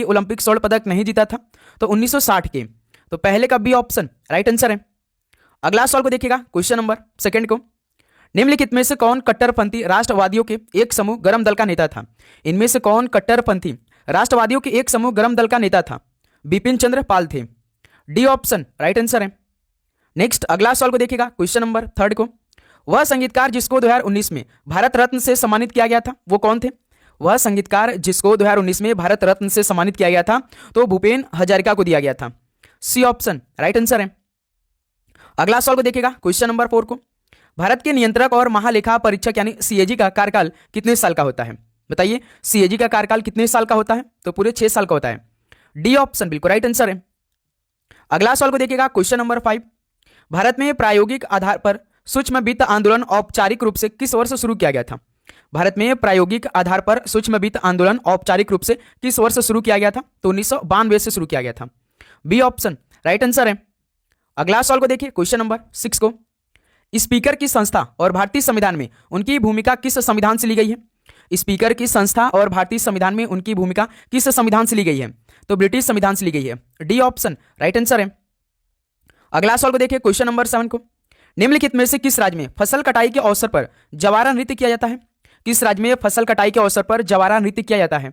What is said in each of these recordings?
Olympic स्वर्ण पदक नहीं जीता था? तो 1960 के। तो पहले का बी ऑप्शन राइट आंसर है। अगला सवाल को देखिएगा, क्वेश्चन नंबर सेकंड को। निम्नलिखित में से कौन कट्टरपंथी राष्ट्रवादियों के एक समूह गरम दल का नेता था? इनमें से कौन कट्टरपंथी राष्ट्रवादियों के एक समूह गरम दल का नेता था? बिपिन चंद्र पाल थे। डी ऑप्शन राइट आंसर है। नेक्स्ट अगला सवाल को देखिएगा, क्वेश्चन नंबर थर्ड को। वह संगीतकार जिसको 2019 में भारत रत्न से सम्मानित किया गया था, वो कौन थे? वह संगीतकार जिसको 2019 में भारत रत्न से सम्मानित किया गया था, तो भूपेन हजारिका को दिया गया था। सी ऑप्शन राइट आंसर है। अगला सवाल को देखिएगा, क्वेश्चन नंबर 4 को। भारत के नियंत्रक और महालेखा परीक्षक यानी सीएजी का कार्यकाल कितने साल का होता है? बताइए, सीएजी का कार्यकाल कितने साल का होता है? तो पूरे 6 साल का होता है। डी ऑप्शन बिल्कुल राइट आंसर है। अगला सवाल को देखिएगा, क्वेश्चन नंबर 5। भारत में प्रायोगिक आधार पर सूक्ष्म वित्त आंदोलन औपचारिक रूप से किस वर्ष शुरू किया गया था? भारत में प्रायोगिक आधार पर सूक्ष्म वित्त आंदोलन औपचारिक रूप से किस वर्ष शुरू किया गया था? तो 1992 से शुरू किया गया था। बी ऑप्शन राइट आंसर है। अगला सवाल को देखिए, क्वेश्चन नंबर 6 को। स्पीकर की संस्था और भारतीय संविधान में उनकी भूमिका किस संविधान से ली गई है? स्पीकर की संस्था और भारतीय संविधान में उनकी भूमिका किस संविधान से ली गई है? तो ब्रिटिश संविधान से ली गई है। डी ऑप्शन राइट आंसर है। अगला सवाल को देखिए, क्वेश्चन नंबर 7 को। निम्नलिखित में से किस राज्य में फसल कटाई के अवसर पर जवारा नृत्य किया जाता है? किस राज्य में फसल कटाई के अवसर पर जवारा नृत्य किया जाता है?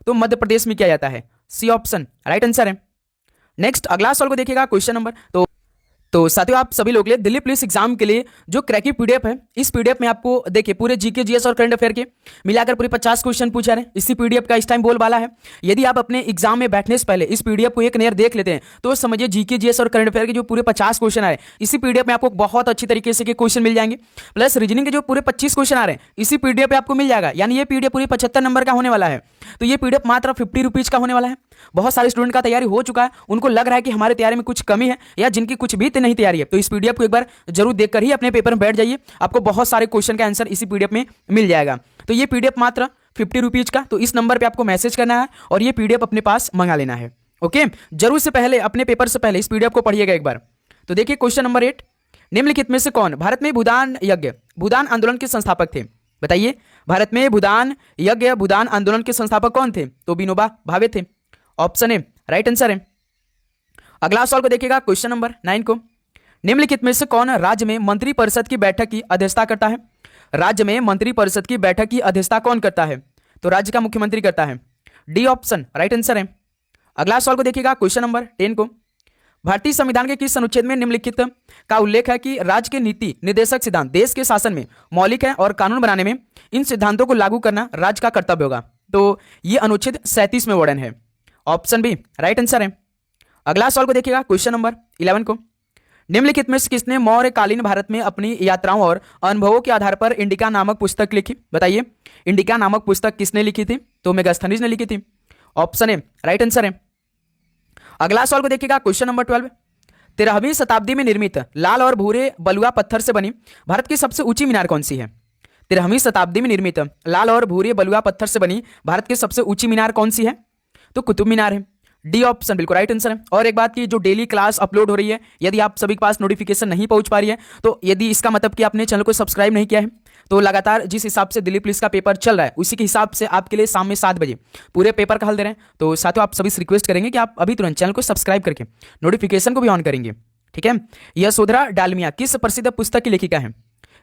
तो मध्य प्रदेश में किया जाता है। सी ऑप्शन राइट आंसर है। नेक्स्ट अगला सवाल को देखिएगा, क्वेश्चन नंबर तो साथियों, आप सभी लोग के लिए दिल्ली पुलिस एग्जाम के लिए जो क्रैकी पीडीएफ है, इस पीडीएफ में आपको देखिए पूरे जीके जीएस और करंट अफेयर के मिलाकर पूरे 50 क्वेश्चन पूछा रहे हैं। इसी पीडीएफ का इस टाइम बोलबाला है। यदि आप अपने एग्जाम में बैठने से पहले इस पीडीएफ को एक नज़र देख लेते हैं तो समझिए जीके जीएस और करंट अफेयर के जो पूरे 50 क्वेश्चन आ रहे हैं, इसी पीडीएफ में आपको बहुत अच्छी तरीके से के क्वेश्चन मिल जाएंगे। प्लस रीजनिंग के जो पूरे 25 क्वेश्चन आ रहे हैं, इसी पीडीएफ पे आपको मिल जाएगा। यानी ये पीडीएफ पूरी 75 नंबर का होने वाला है। तो ये पीडीएफ मात्र 50 रुपीज का होने वाला है। बहुत सारे स्टूडेंट का तैयारी हो चुका है, उनको लग रहा है कि हमारे तैयारी में कुछ कमी है या जिनकी कुछ भी नहीं तैयारी है, तो इस पीडीएफ को एक बार जरूर देखकर ही अपने पेपर में बैठ जाइए। आपको बहुत सारे क्वेश्चन का आंसर इसी पीडीएफ में मिल जाएगा। तो ये पीडीएफ मात्र 50 रुपीज का, तो इस नंबर पे आपको मैसेज करना है और ये पीडीएफ अपने पास मंगा लेना है। ओके, जरूर से पहले अपने पेपर से पहले इस पीडीएफ को पढ़िएगा एक बार। तो देखिए क्वेश्चन नंबर 8। निम्नलिखित में से कौन भारत में भूदान यज्ञ भूदान आंदोलन के संस्थापक थे? बताइए, भारत में भूदान यज्ञ भूदान आंदोलन के संस्थापक कौन थे? तो विनोबा भावे थे। ऑप्शन ए राइट आंसर है। अगला सवाल को देखिएगा, क्वेश्चन नंबर 9 को। निम्नलिखित में से कौन राज्य में मंत्रिपरिषद की बैठक की अध्यक्षता करता है? राज्य में मंत्रिपरिषद की बैठक की अध्यक्षता कौन करता है? तो राज्य का मुख्यमंत्री करता है। डी ऑप्शन राइट आंसर है। अगला सवाल को देखिएगा, क्वेश्चन नंबर 10 को। भारतीय संविधान के किस अनुच्छेद में निम्नलिखित का उल्लेख है कि राज्य के नीति निर्देशक सिद्धांत देश के शासन में मौलिक है और कानून बनाने में इन सिद्धांतों को लागू करना राज्य का कर्तव्य होगा? तो ये अनुच्छेद 37 में वर्णन है। ऑप्शन बी राइट आंसर है। अगला सवाल को देखिएगा, क्वेश्चन नंबर 11 को। निम्नलिखित में से किसने मौर्यकालीन भारत में अपनी यात्राओं और अनुभवों के आधार पर इंडिका नामक पुस्तक लिखी? बताइए, इंडिका नामक पुस्तक किसने लिखी थी? तो मेगास्थनीज ने लिखी थी। ऑप्शन ए राइट आंसर है। अगला सवाल को देखिएगा, क्वेश्चन नंबर 12। 13वीं शताब्दी में निर्मित लाल और भूरे बलुआ पत्थर से बनी भारत की सबसे ऊंची मीनार कौन सी है? 13वीं शताब्दी में निर्मित लाल और भूरे बलुआ पत्थर से बनी भारत की सबसे ऊंची मीनार कौन सी है? तो कुतुब मीनार है। डी ऑप्शन बिल्कुल राइट आंसर है। और एक बात की, जो डेली क्लास अपलोड हो रही है, यदि आप सभी के पास नोटिफिकेशन नहीं पहुंच पा रही है, तो यदि इसका मतलब कि आपने चैनल को सब्सक्राइब नहीं किया है, तो लगातार जिस हिसाब से दिल्ली पुलिस का पेपर चल रहा है उसी के हिसाब से आपके लिए शाम में 7 बजे पूरे पेपर का हल दे रहे हैं। तो साथियों, आप सभी से रिक्वेस्ट करेंगे कि आप अभी तुरंत चैनल को सब्सक्राइब करके नोटिफिकेशन को भी ऑन करेंगे, ठीक है। यशोधरा डालमिया किस प्रसिद्ध पुस्तक की लेखिका है?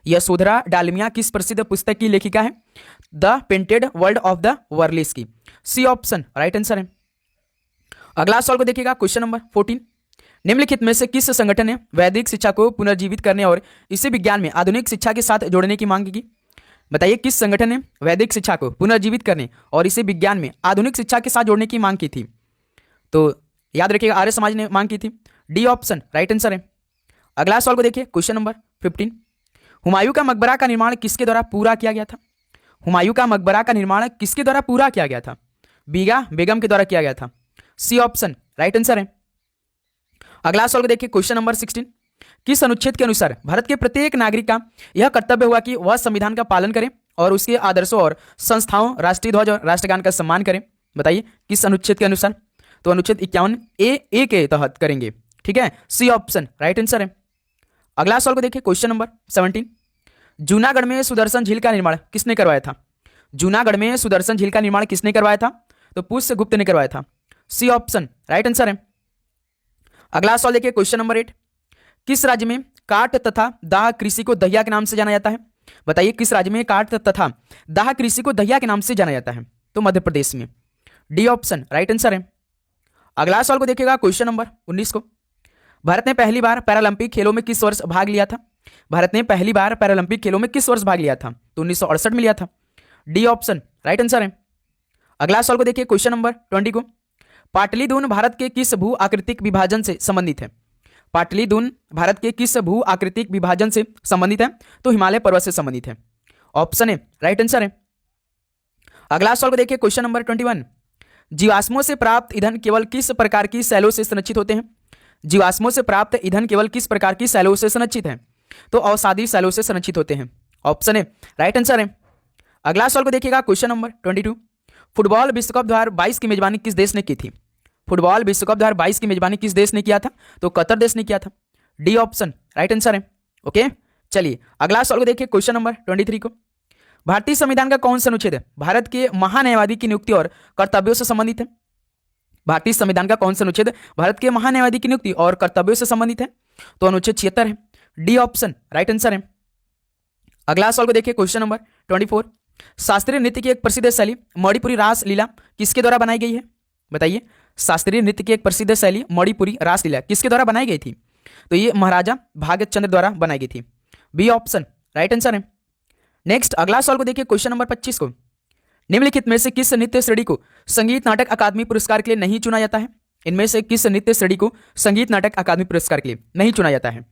यशोधरा डालमिया किस प्रसिद्ध पुस्तक की लेखिका है? The painted world of the Warlis की। सी ऑप्शन राइट आंसर है। अगला सवाल को देखिएगा, क्वेश्चन नंबर 14। निम्नलिखित में से किस संगठन ने वैदिक शिक्षा को पुनर्जीवित करने और इसे विज्ञान में आधुनिक शिक्षा के साथ जोड़ने की मांग की? बताइए, किस संगठन ने वैदिक शिक्षा को पुनर्जीवित करने और इसे विज्ञान में आधुनिक शिक्षा के साथ जोड़ने की मांग की थी? तो याद रखिएगा, आर्य समाज ने मांग की थी। डी ऑप्शन राइट आंसर है। अगला सवाल को देखिए, क्वेश्चन नंबर 15। हुमायूं का मकबरा का निर्माण किसके द्वारा पूरा किया गया था? हुमायूं का मकबरा का निर्माण किसके द्वारा पूरा किया गया था? बीगा बेगम के द्वारा किया गया था। सी ऑप्शन राइट आंसर है। अगला सवाल को देखिए, क्वेश्चन नंबर 16। किस अनुच्छेद के अनुसार भारत के प्रत्येक नागरिक का यह कर्तव्य हुआ कि वह संविधान का पालन करे और उसके आदर्शों और संस्थाओं, राष्ट्रीय ध्वज और राष्ट्रगान का सम्मान करें? बताइए, किस अनुच्छेद के अनुसार? तो अनुच्छेद 51A के तहत करेंगे, ठीक है। सी ऑप्शन राइट आंसर है। अगला सवाल को देखिए, क्वेश्चन नंबर 17। जूनागढ़ में सुदर्शन झील का निर्माण किसने करवाया था? जूनागढ़ में सुदर्शन झील का निर्माण किसने करवाया था? तो पुष्यगुप्त ने करवाया था। सी ऑप्शन राइट आंसर है। अगला सवाल देखिए क्वेश्चन नंबर 8, किस राज्य में काठ तथा दाह कृषि को दहिया के नाम से जाना जाता है? बताइए किस राज्य में काठ तथा दाह कृषि को दहिया के नाम से जाना जाता है? तो मध्य प्रदेश में। डी ऑप्शन राइट आंसर है। अगला सवाल को देखिएगा क्वेश्चन नंबर 19 को, भारत ने पहली बार पैरालंपिक खेलों में किस वर्ष भाग लिया था? भारत ने पहली बार पैरालंपिक खेलों में किस वर्ष भाग लिया था? तो 1968 में लिया था। डी ऑप्शन राइट आंसर है। अगला सवाल को देखिए क्वेश्चन नंबर 20 को, पाटलिपुत्र भारत के किस भू आकृतिक विभाजन से संबंधित है? पाटलिपुत्र भारत के किस भू आकृतिक विभाजन से संबंधित है? तो हिमालय पर्वत से संबंधित है। ऑप्शन ए राइट आंसर है। अगला सवाल को देखिए क्वेश्चन नंबर 21, जीवाश्मों से प्राप्त ईंधन केवल किस प्रकार की शैलों से संरक्षित होते हैं? जीवाश्मों से प्राप्त ईंधन केवल किस प्रकार की शैलों से संरक्षित है? तो अवसादी शैलों से संरक्षित होते हैं। ऑप्शन ए राइट आंसर है। अगला सवाल को देखिएगा क्वेश्चन नंबर 22, फुटबॉल विश्व कप 2022 की मेजबानी किस देश ने की थी? फुटबॉल विश्व कप 2022 की मेजबानी किस देश ने किया था? तो कतर देश ने किया था। डी ऑप्शन राइट आंसर है। ओके, चलिए अगला सवाल को देखिए क्वेश्चन नंबर 23 को, भारतीय संविधान का कौन सा अनुच्छेद भारत के महान्यायवादी की नियुक्ति और कर्तव्यों से संबंधित है? भारतीय संविधान का कौन सा अनुच्छेद भारत के महान्यायवादी की नियुक्ति और कर्तव्यों से संबंधित है? तो अनुच्छेद 76 है। डी ऑप्शन राइट आंसर है। अगला सवाल को देखिए क्वेश्चन नंबर 24, शास्त्रीय नृत्य की एक प्रसिद्ध शैली मणिपुरी रास लीला किसके द्वारा बनाई गई है? बताइए शास्त्रीय नृत्य की एक प्रसिद्ध शैली मणिपुरी रास लीला किसके द्वारा बनाई गई थी? तो ये महाराजा भागत चंद्र द्वारा बनाई गई थी। बी ऑप्शन राइट आंसर है। नेक्स्ट अगला सवाल को देखिए क्वेश्चन नंबर 25 को, निम्नलिखित में से किस नृत्य श्रेणी को संगीत नाटक अकादमी पुरस्कार के लिए नहीं चुना जाता है? इनमें से किस नृत्य श्रेणी को संगीत नाटक अकादमी पुरस्कार के लिए नहीं चुना जाता है?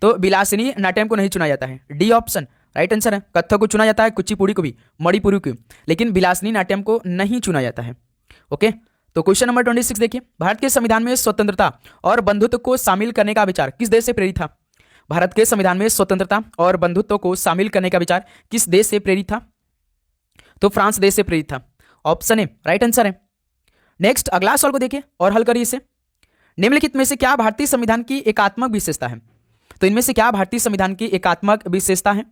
तो विलासिनी नाट्यम को नहीं चुना जाता है। डी ऑप्शन राइट आंसर है। कथक को चुना जाता है, कुचिपुड़ी को भी, मणिपुरी को, लेकिन विलासिनी नाट्यम को नहीं चुना जाता है। ओके, तो क्वेश्चन नंबर 26 देखिए, भारत के संविधान में स्वतंत्रता और बंधुत्व को शामिल करने का विचार किस देश से प्रेरित था? भारत के संविधान में स्वतंत्रता और बंधुत्व को शामिल करने का विचार किस देश से प्रेरित था? तो फ्रांस देश से प्रेरित था। ऑप्शन ए राइट आंसर है। नेक्स्ट अगला सवाल को देखिए और हल करिए इसे, निम्नलिखित में से क्या भारतीय संविधान की एकात्मक विशेषता है? तो इनमें से क्या भारतीय संविधान की एकात्मक विशेषता है?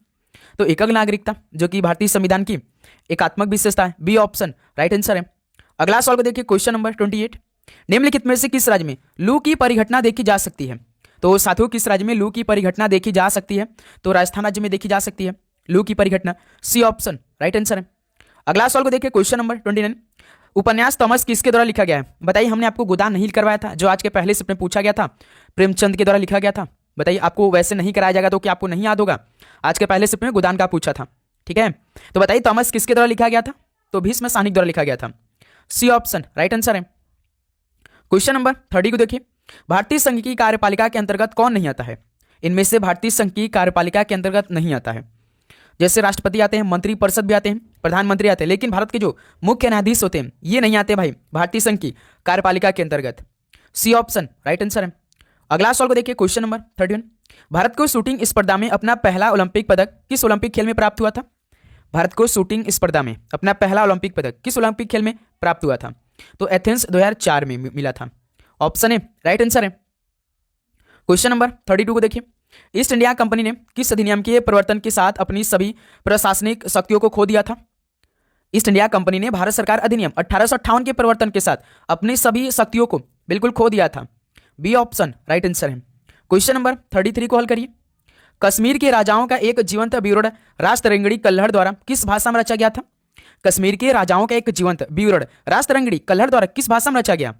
तो एकक नागरिकता जो कि भारतीय संविधान की एकात्मक विशेषता है। बी ऑप्शन राइट आंसर है। अगला सवाल को देखिए क्वेश्चन नंबर 28, निम्नलिखित में से किस राज्य में लू की परिघटना देखी जा सकती है? तो साथियों किस राज्य में लू की परिघटना देखी जा सकती है? तो राजस्थान राज्य में देखी जा सकती है लू की परिघटना। सी ऑप्शन राइट आंसर है। अगला सवाल को देखिए क्वेश्चन नंबर 29, उपन्यास तमस किसके द्वारा लिखा गया है? बताइए, हमने आपको गोदान नहीं करवाया था जो आज के पहले शिफ्ट में पूछा गया था, प्रेमचंद के द्वारा लिखा गया था। बताइए आपको वैसे नहीं कराया जाएगा तो क्या आपको नहीं याद होगा? आज के पहले शिफ्ट में गोदान का पूछा था, ठीक है। तो बताइए तमस किसके द्वारा लिखा गया था? तो भीष्म सानिक द्वारा लिखा गया था। सी ऑप्शन राइट आंसर है। क्वेश्चन नंबर 30 को देखिए, भारतीय संघ की कार्यपालिका के अंतर्गत कौन नहीं आता है? इनमें से भारतीय संघ की कार्यपालिका के अंतर्गत नहीं आता है। जैसे राष्ट्रपति आते हैं, मंत्री परिषद भी आते हैं, प्रधानमंत्री आते हैं, लेकिन भारत के जो मुख्य न्यायाधीश होते हैं ये नहीं आते भाई भारतीय संघ की कार्यपालिका के अंतर्गत। सी ऑप्शन राइट आंसर है। अगला सवाल को देखिए क्वेश्चन नंबर 31, भारत को शूटिंग स्पर्धा में अपना पहला ओलंपिक पदक किस ओलंपिक खेल में प्राप्त हुआ था? भारत को शूटिंग स्पर्धा में अपना पहला ओलंपिक पदक किस ओलंपिक खेल में प्राप्त हुआ था? तो एथेंस 2004 में मिला था। ऑप्शन ए राइट आंसर है। क्वेश्चन नंबर 32 को देखिए, ईस्ट इंडिया कंपनी ने किस अधिनियम के परिवर्तन के साथ अपनी सभी प्रशासनिक शक्तियों को खो दिया था? ईस्ट इंडिया कंपनी ने भारत सरकार अधिनियम 1858 के परिवर्तन के साथ अपनी सभी शक्तियों को बिल्कुल खो दिया था। बी ऑप्शन राइट आंसर है। क्वेश्चन नंबर 33 को हल करिए, कश्मीर के राजाओं का एक जीवंत विवरण रास्तरंगड़ी कल्हड़ द्वारा किस भाषा में रचा गया था? कश्मीर के राजाओं का एक जीवंत विवरण रास्तरंगड़ी कल्हड़ द्वारा किस भाषा में रचा गया?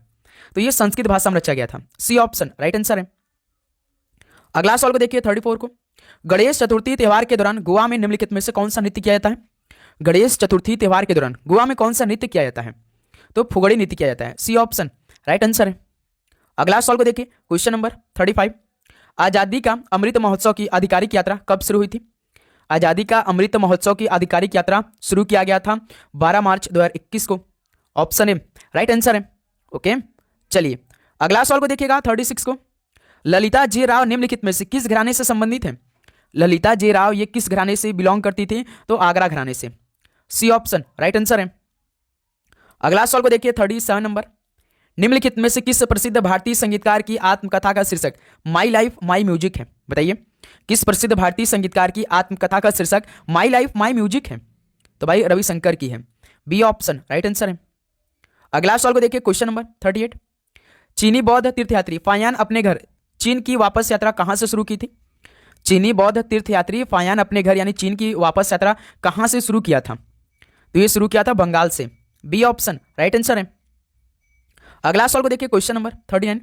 तो ये संस्कृत भाषा में रचा गया था। सी ऑप्शन राइट आंसर है। अगला सवाल को देखिए 34 को, गणेश चतुर्थी त्योहार के दौरान गोवा में निम्नलिखित में से कौन सा नृत्य किया जाता है? गणेश चतुर्थी त्योहार के दौरान गोवा में कौन सा नृत्य किया जाता है? तो फुगड़ी नृत्य किया जाता है। सी ऑप्शन राइट आंसर है। अगला सवाल को देखिए क्वेश्चन नंबर 35, आजादी का अमृत महोत्सव की आधिकारिक यात्रा कब शुरू हुई थी? आजादी का अमृत महोत्सव की आधिकारिक यात्रा शुरू किया गया था 12 मार्च 2021 को। ऑप्शन ए राइट आंसर है। ओके, चलिए अगला सवाल को देखिएगा 36 को, ललिता जे राव निम्नलिखित में से किस घराने से संबंधित है? ललिता जे राव ये किस घराने से बिलोंग करती थी? तो आगरा घराने से। सी ऑप्शन राइट आंसर है। अगला सवाल को देखिए 37 नंबर, निम्नलिखित में से किस प्रसिद्ध भारतीय संगीतकार की आत्मकथा का शीर्षक माई लाइफ माई म्यूजिक है? बताइए किस प्रसिद्ध भारतीय संगीतकार की आत्मकथा का शीर्षक माई लाइफ माई म्यूजिक है? तो भाई रविशंकर की है। बी ऑप्शन राइट आंसर है। अगला सवाल को देखिए, क्वेश्चन नंबर 38। चीनी बौद्ध तीर्थयात्री फायान अपने घर चीन की वापस यात्रा कहां से शुरू की थी? चीनी बौद्ध तीर्थयात्री फायान अपने घर यानी चीन की वापस यात्रा कहां से शुरू किया था? तो ये शुरू किया था बंगाल से। बी ऑप्शन राइट आंसर है। अगला सवाल को देखिए, क्वेश्चन नंबर 39।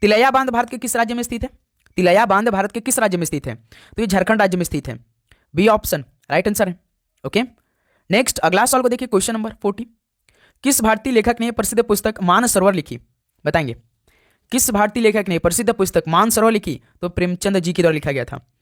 तिलैया बांध भारत के किस राज्य में स्थित है? तिलैया बांध भारत के किस राज्य में स्थित है? तो ये झारखंड राज्य में स्थित है। बी ऑप्शन राइट आंसर है। ओके, नेक्स्ट अगला सवाल को देखिए, क्वेश्चन नंबर 40। किस भारतीय लेखक ने प्रसिद्ध पुस्तक मानसरोवर लिखी? बताएंगे। किस भारतीय लेखक ने प्रसिद्ध पुस्तक मानसरोवर लिखी? तो प्रेमचंद जी के द्वारा लिखा गया था।